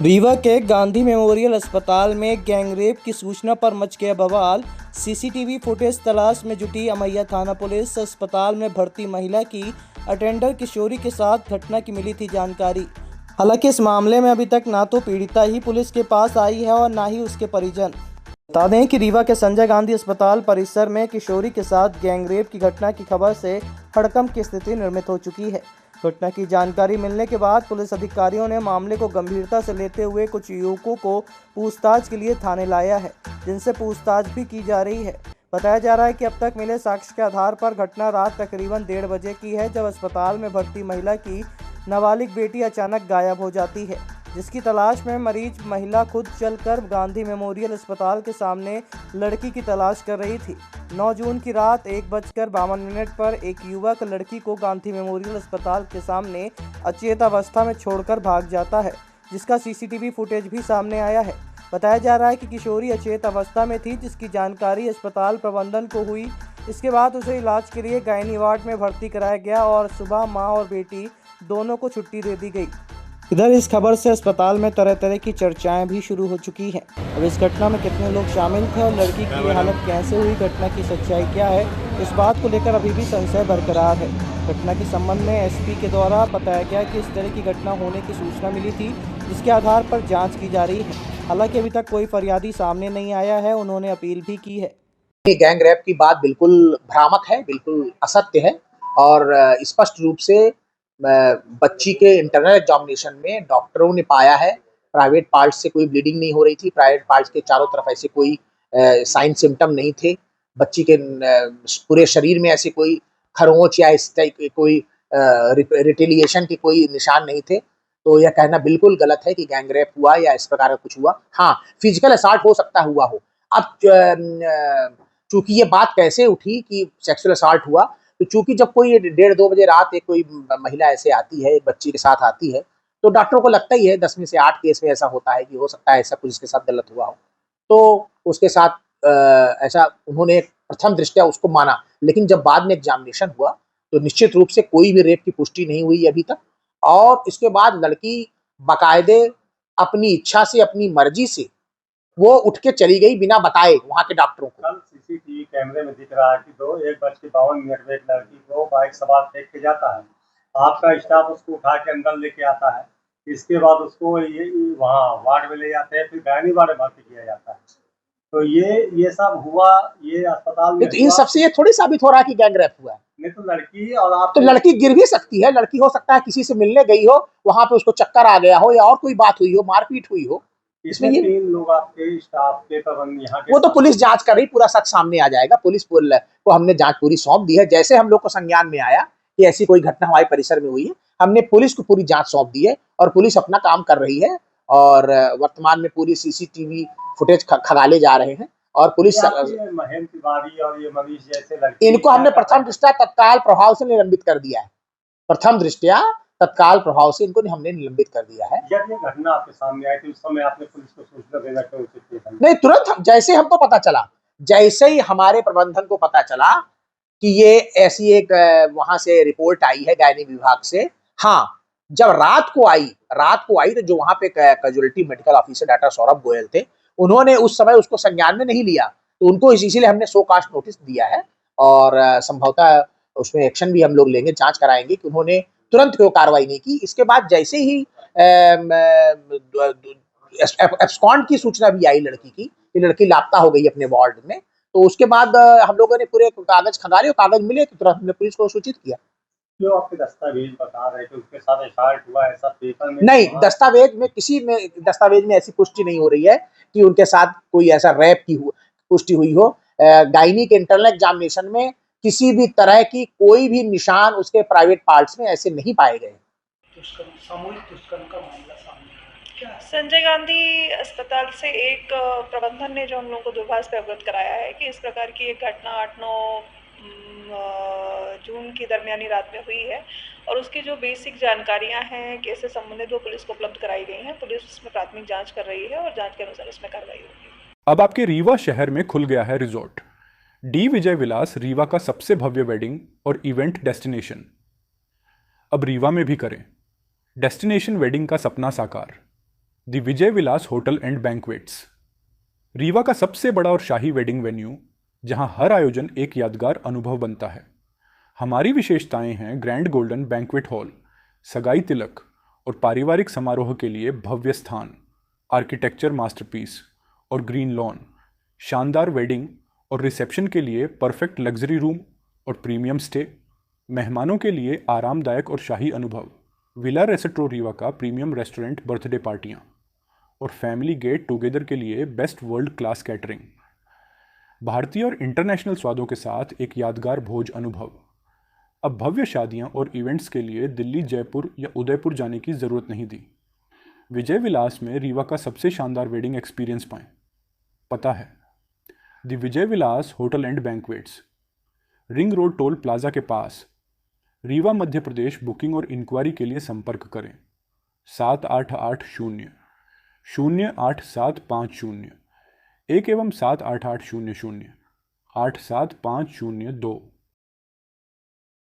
रीवा के गांधी मेमोरियल अस्पताल में गैंगरेप की सूचना पर मच गया बवाल। सीसीटीवी फुटेज तलाश में जुटी अमैया थाना पुलिस। अस्पताल में भर्ती महिला की अटेंडर किशोरी के साथ घटना की मिली थी जानकारी। हालांकि इस मामले में अभी तक ना तो पीड़िता ही पुलिस के पास आई है और ना ही उसके परिजन। बता दें कि रीवा के संजय गांधी अस्पताल परिसर में किशोरी के साथ गैंगरेप की घटना की खबर से हड़कंप की स्थिति निर्मित हो चुकी है। घटना की जानकारी मिलने के बाद पुलिस अधिकारियों ने मामले को गंभीरता से लेते हुए कुछ युवकों को पूछताछ के लिए थाने लाया है, जिनसे पूछताछ भी की जा रही है। बताया जा रहा है कि अब तक मिले साक्ष्य के आधार पर घटना रात तकरीबन 1:30 बजे की है, जब अस्पताल में भर्ती महिला की नाबालिग बेटी अचानक गायब हो जाती है, जिसकी तलाश में मरीज महिला खुद चलकर गांधी मेमोरियल अस्पताल के सामने लड़की की तलाश कर रही थी। 9 जून की रात 1:52 पर एक युवक लड़की को गांधी मेमोरियल अस्पताल के सामने अचेत अवस्था में छोड़कर भाग जाता है, जिसका सीसीटीवी फुटेज भी सामने आया है। बताया जा रहा है कि किशोरी अचेत अवस्था में थी, जिसकी जानकारी अस्पताल प्रबंधन को हुई। इसके बाद उसे इलाज के लिए गायनी वार्ड में भर्ती कराया गया और सुबह मां और बेटी दोनों को छुट्टी दे दी गई। इधर इस खबर से अस्पताल में तरह तरह की चर्चाएं भी शुरू हो चुकी हैं। अब इस घटना में कितने लोग शामिल थे और लड़की की हालत कैसे हुई, घटना की सच्चाई क्या है, इस बात को लेकर अभी भी संशय बरकरार है। घटना के संबंध में एसपी के द्वारा बताया गया कि इस तरह की घटना होने की सूचना मिली थी, जिसके आधार पर जाँच की जा रही है। हालांकि अभी तक कोई फरियादी सामने नहीं आया है। उन्होंने अपील भी की है। ये गैंग रेप की बात बिल्कुल भ्रामक है, बिल्कुल असत्य है और स्पष्ट रूप से बच्ची के इंटरनल एग्जामिनेशन में डॉक्टरों ने पाया है प्राइवेट पार्ट से कोई ब्लीडिंग नहीं हो रही थी। प्राइवेट पार्ट्स के चारों तरफ ऐसे कोई साइन सिम्टम नहीं थे। बच्ची के पूरे शरीर में ऐसे कोई खरोंच या इस टाइप के कोई रिटेलिएशन के कोई निशान नहीं थे। तो यह कहना बिल्कुल गलत है कि गैंग रेप हुआ या इस प्रकार का कुछ हुआ। हाँ, फिजिकल असॉल्ट हो सकता हुआ हो। अब चूंकि ये बात कैसे उठी कि सेक्सुअल असॉल्ट हुआ, तो चूंकि जब कोई 1:30-2 बजे रात एक कोई महिला ऐसे आती है, एक बच्ची के साथ आती है, तो डॉक्टर को लगता ही है 10 में से 8 केस में ऐसा होता है कि हो सकता है ऐसा कुछ इसके साथ गलत हुआ हो। तो उसके साथ ऐसा उन्होंने प्रथम दृष्टया उसको माना, लेकिन जब बाद में एग्जामिनेशन हुआ तो निश्चित रूप से कोई भी रेप की पुष्टि नहीं हुई अभी तक। और इसके बाद लड़की बाकायदे अपनी इच्छा से, अपनी मर्जी से वो उठ के चली गई बिना बताए वहां के डॉक्टरों को। कल सीसीटीवी कैमरे में दिख रहा है कि 1:52 में एक लड़की को बाइक सवार फेंक के जाता है। आपका स्टाफ उसको उठा के अंदर लेके आता है। इसके बाद उसको ये वहाँ वार्ड में ले जाते हैं, फिर गायनी वार्ड में भर्ती किया जाता है। तो ये सब हुआ, ये अस्पताल में तो इन सबसे ये थोड़ी साबित हो रहा है कि गैंग रेप हुआ है। नहीं तो लड़की और आप तो लड़की गिर भी सकती है। लड़की हो सकता है किसी से मिलने गई हो, वहां पे उसको चक्कर आ गया हो या और कोई बात हुई हो, मारपीट हुई हो। इसमें 3 लोग आपके स्टाफ के प्रबंध यहाँ के वो तो पुलिस जांच कर रही, पूरा सच सामने आ जाएगा। पुलिस को हमने जांच पूरी सौंप दी है। जैसे हम लोग को संज्ञान में आया कि ऐसी कोई घटना हमारे परिसर में हुई है, हमने पुलिस को पूरी जांच सौंप दी है और पुलिस अपना काम कर रही है। और वर्तमान में पूरी सीसीटीवी फुटेज खंगाले जा रहे हैं और पुलिस महेंद्र तिवारी और ये मनीष जैसे लड़के, इनको हमने प्रथम दृष्टया तत्काल प्रभाव से निलंबित कर दिया है। प्रथम दृष्टया तत्काल प्रभाव से इनको हमने निलंबित कर दिया है। जब ये घटना आपके सामने आई थी उस समय आपने पुलिस को सूचना देना क्यों उचित नहीं? नहीं, तुरंत जैसे हमको पता चला, जैसे ही हमारे प्रबंधन को पता चला कि ये ऐसी एक वहां से रिपोर्ट आई है गायनी विभाग से। हाँ, जब रात को आई तो जो वहां पे casualty medical officer doctor Saurabh Goyal थे, उन्होंने उस समय उसको संज्ञान में नहीं लिया। तो उनको इसीलिए हमने शो कास्ट नोटिस दिया है और संभवतः उसमें एक्शन भी हम लोग लेंगे, जांच कराएंगे कि उन्होंने तुरंत क्यों कार्रवाई नहीं की। इसके बाद जैसे ही एब्सकॉन्ड की सूचना भी आई लड़की की, लड़की लापता हो गई अपने वार्ड में, तो उसके बाद हम लोगों ने पूरे कागज खंगाले और कागज मिले तो तुरंत हमने पुलिस को सूचित किया। जो आपके दस्तावेज बता रहे थे उसके साथ असॉल्ट हुआ, ऐसा पेपर में नहीं, दस्तावेज में किसी में दस्तावेज में ऐसी पुष्टि नहीं हो रही है कि उनके साथ कोई ऐसा रेप की पुष्टि हुई हो। गायनी के इंटरनल एग्जामिनेशन में किसी भी तरह की कोई भी निशान उसके प्राइवेट पार्ट्स में ऐसे नहीं पाए गए। सामूहिक दुष्कर्म का मामला सामने आया। संजय गांधी अस्पताल से एक प्रबंधन ने जो हम लोगों को दूरभाष पे अवगत कराया है कि इस प्रकार की एक घटना 8-9 जून की दरमियानी रात में हुई है और उसकी जो बेसिक जानकारियां हैं केस से संबंधित वो पुलिस को उपलब्ध कराई गई हैं। पुलिस इसमें प्राथमिक जांच कर रही है और जांच के अनुसार इसमें कार्रवाई होगी। अब आपके रीवा शहर में खुल गया है रिजॉर्ट डी विजय विलास, रीवा का सबसे भव्य वेडिंग और इवेंट डेस्टिनेशन। अब रीवा में भी करें डेस्टिनेशन वेडिंग का सपना साकार। The Vijay Vilas hotel and banquets, Rewa का सबसे बड़ा और शाही वेडिंग वेन्यू, जहां हर आयोजन एक यादगार अनुभव बनता है। हमारी विशेषताएं हैं ग्रैंड गोल्डन बैंक्वेट हॉल, सगाई तिलक और पारिवारिक समारोह के लिए भव्य स्थान, आर्किटेक्चर मास्टरपीस और ग्रीन लॉन, शानदार वेडिंग और रिसेप्शन के लिए परफेक्ट लग्जरी रूम और प्रीमियम स्टे, मेहमानों के लिए आरामदायक और शाही अनुभव, विला रेस्टोरेंट रीवा का प्रीमियम रेस्टोरेंट बर्थडे पार्टियां और फैमिली गेट टुगेदर के लिए बेस्ट वर्ल्ड क्लास कैटरिंग। भारतीय और इंटरनेशनल स्वादों के साथ एक यादगार भोज अनुभव। अब भव्य शादियां और इवेंट्स के लिए दिल्ली, जयपुर या उदयपुर जाने की ज़रूरत नहीं थी। विजय विलास में रीवा का सबसे शानदार वेडिंग एक्सपीरियंस पाएं। पता है the Vijay Vilas hotel and banquets, ring road toll plaza के पास, रीवा, मध्य प्रदेश। बुकिंग और इंक्वायरी के लिए संपर्क करें 7880-08750 1 एवं 7880-0875002।